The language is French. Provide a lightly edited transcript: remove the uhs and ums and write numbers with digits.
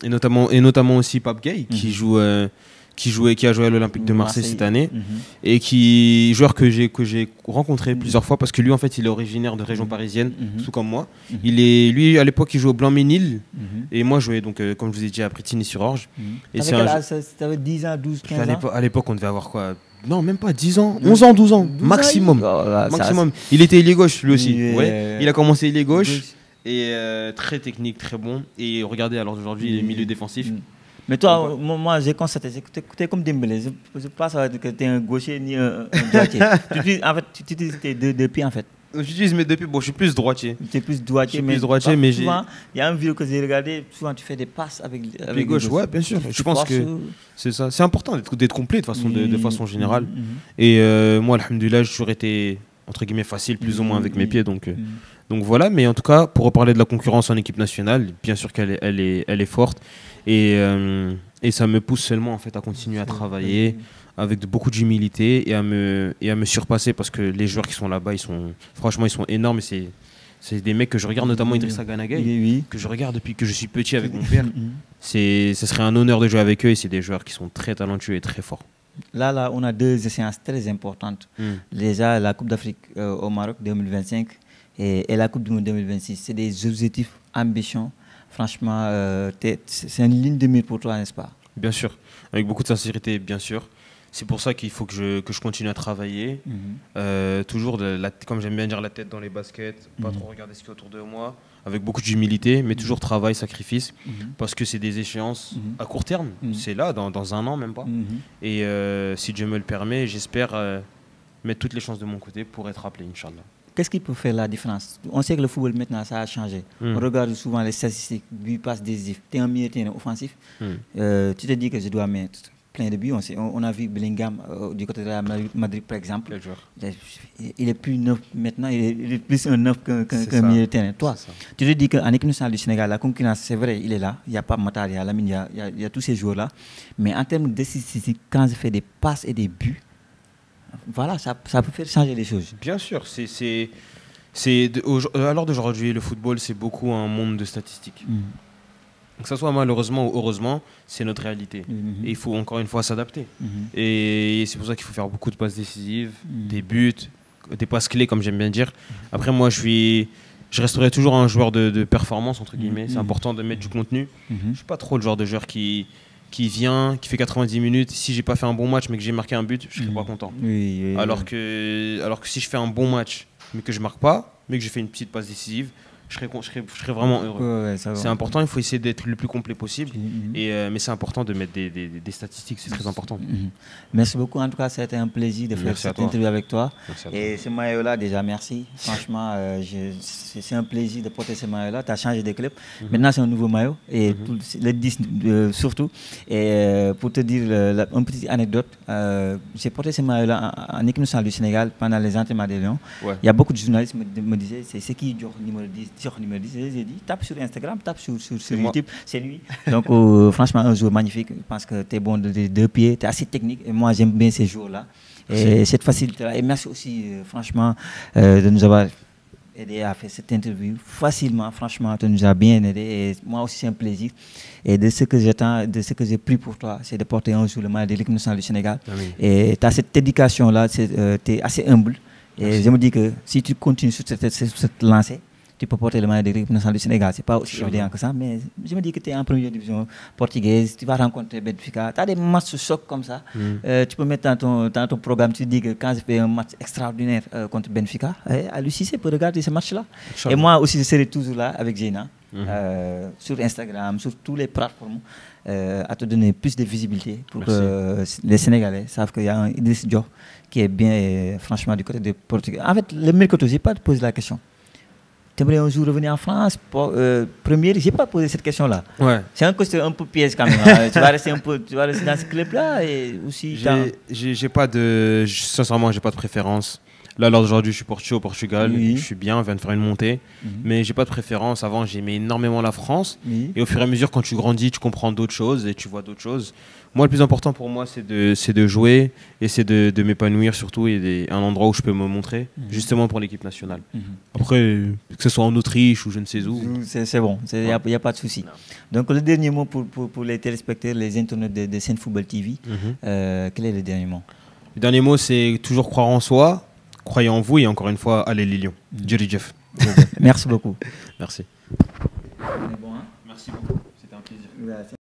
notamment aussi Pape Gueye, qui a joué à l'Olympique de Marseille cette année, et joueur que j'ai rencontré plusieurs fois, parce que lui en fait il est originaire de région parisienne, tout comme moi. Lui à l'époque il jouait au Blanc-Ménil, et moi je jouais donc comme je vous ai dit à Brétigny-sur-Orge. Et t'avais 10 ans, 12, 15 ans. À l'époque on devait avoir quoi? Non, même pas 10 ans, 11 ans, 12 ans, maximum. Maximum. Il était ailier gauche lui aussi. Il a commencé ailier gauche, et très technique, très bon. Et regardez, alors aujourd'hui il est milieu défensif. Mais toi, moi, j'ai constaté que tu es comme Dembélé. Je ne pense pas que tu es un gaucher ni un droitier. Tu utilises tes deux pieds, en fait. J'utilise mes deux pieds. Bon, je suis plus droitier. Tu es plus droitier, mais souvent, il y a un vidéo que j'ai regardé, souvent tu fais des passes avec les gauche. Ouais, bien sûr. Je pense que c'est ça. C'est important d'être complet de façon générale. Et moi, alhamdoulilah, j'ai toujours été, entre guillemets, facile, plus ou moins avec mes pieds. Donc voilà. Mais en tout cas, pour reparler de la concurrence en équipe nationale, bien sûr qu'elle est forte. Et ça me pousse seulement en fait à continuer à travailler avec beaucoup d'humilité et à me surpasser, parce que les joueurs qui sont là-bas, franchement ils sont énormes, et c'est des mecs que je regarde, notamment Idrissa Gana Gueye, que je regarde depuis que je suis petit avec mon père. Ce serait un honneur de jouer avec eux, et c'est des joueurs qui sont très talentueux et très forts. Là, on a deux échéances très importantes. Déjà, la Coupe d'Afrique au Maroc 2025 et la Coupe du Monde 2026. C'est des objectifs, ambitions. Franchement, c'est une ligne de mire pour toi, n'est-ce pas? Bien sûr, avec beaucoup de sincérité, bien sûr. C'est pour ça qu'il faut que je continue à travailler. Toujours, comme j'aime bien dire, la tête dans les baskets, pas trop regarder ce qui est autour de moi, avec beaucoup d'humilité, mais toujours travail, sacrifice, parce que c'est des échéances à court terme. C'est là, dans un an même pas. Et si Dieu me le permet, j'espère mettre toutes les chances de mon côté pour être appelé, Inch'Allah. Qu'est-ce qui peut faire la différence? On sait que le football maintenant, ça a changé. On regarde souvent les statistiques, buts, passes décisifs. Tu es un milieu terrain offensif. Tu te dis que je dois mettre plein de buts. On a vu Bellingham du côté de la Madrid, par exemple. Il est plus neuf maintenant, il est plus un neuf qu'un milieu terrain. Toi, tu te dis qu'en équipe nationale du Sénégal, la concurrence, c'est vrai, il est là. Il n'y a pas Matar, il y a Lamine, il y a tous ces joueurs-là. Mais en termes de statistiques, quand je fais des passes et des buts, voilà, ça peut faire changer les choses. Bien sûr, à l'heure d'aujourd'hui, le football, c'est beaucoup un monde de statistiques. Que ce soit malheureusement ou heureusement, c'est notre réalité. Et il faut encore une fois s'adapter. Et c'est pour ça qu'il faut faire beaucoup de passes décisives, des buts, des passes clés, comme j'aime bien dire. Après, moi, je resterai toujours un joueur de performance, entre guillemets. C'est important de mettre du contenu. Je ne suis pas trop le genre de joueur qui vient, qui fait 90 minutes. Si j'ai pas fait un bon match mais que j'ai marqué un but, je serai pas content. Alors que si je fais un bon match mais que je marque pas, mais que j'ai fait une petite passe décisive, je serais vraiment heureux. C'est important, il faut essayer d'être le plus complet possible. Mais c'est important de mettre des statistiques, c'est très important. Merci beaucoup. En tout cas, c'était un plaisir de faire cette interview avec toi. Et ce maillot-là, déjà, merci. Franchement, c'est un plaisir de porter ce maillot-là. Tu as changé de club. Maintenant, c'est un nouveau maillot. Et le 10 surtout. Et pour te dire une petite anecdote, j'ai porté ce maillot-là en équipe nationale du Sénégal pendant les entraînements des Lions. Il y a beaucoup de journalistes qui me disaient, c'est qui Dior numéro 10? J'ai dit, tape sur Instagram, tape sur YouTube, c'est lui. Donc franchement, un joueur magnifique. Je pense que tu es bon de deux pieds, tu es assez technique. Et moi, j'aime bien ces jours-là. Et cette facilité-là. Et merci aussi, franchement, de nous avoir aidé à faire cette interview facilement. Franchement, tu nous as bien aidé. Et moi aussi, c'est un plaisir. Et de ce que j'attends, de ce que j'ai pris pour toi, c'est de porter un jour le maillot de l'équipe nationale du Sénégal. Et tu as cette dédication-là, tu es assez humble. Et je me dis que si tu continues sur cette lancée, tu peux porter le maillot de l'équipe nationale du Sénégal. Ce n'est pas aussi évident que ça, mais je me dis que tu es en première division portugaise, tu vas rencontrer Benfica, tu as des matchs chocs comme ça. Tu peux mettre dans ton programme, tu te dis que quand je fais un match extraordinaire contre Benfica, à l'UCC peut regarder ce match-là. Et moi aussi, je serai toujours là avec Zeyna, sur Instagram, sur toutes les plateformes, à te donner plus de visibilité pour que les Sénégalais savent qu'il y a un Idriss Diop qui est bien, franchement, du côté de Portugal. En fait, le mercato, je n'ai pas posé la question. Tu aimerais un jour revenir en France première, je n'ai pas posé cette question-là. C'est un question un peu piège quand même. Tu vas rester dans ce club-là et aussi. Sincèrement, j'ai pas de préférence. Là, lors d'aujourd'hui, je suis au Portugal. Je suis bien, on vient de faire une montée. Mais j'ai pas de préférence. Avant, j'aimais énormément la France. Et au fur et à mesure, quand tu grandis, tu comprends d'autres choses et tu vois d'autres choses. Moi, le plus important pour moi, c'est de jouer et c'est de m'épanouir surtout et un endroit où je peux me montrer, justement pour l'équipe nationale. Après, que ce soit en Autriche ou je ne sais où. C'est bon, il n'y a pas de souci. Donc, le dernier mot pour les téléspectateurs, les internautes de Sen Football TV, quel est le dernier mot? Le dernier mot, c'est toujours croire en soi, croyez en vous et encore une fois, allez les Lions. Jerry Jeff. Merci beaucoup. Merci. On est bon, hein? Merci beaucoup, c'était un plaisir.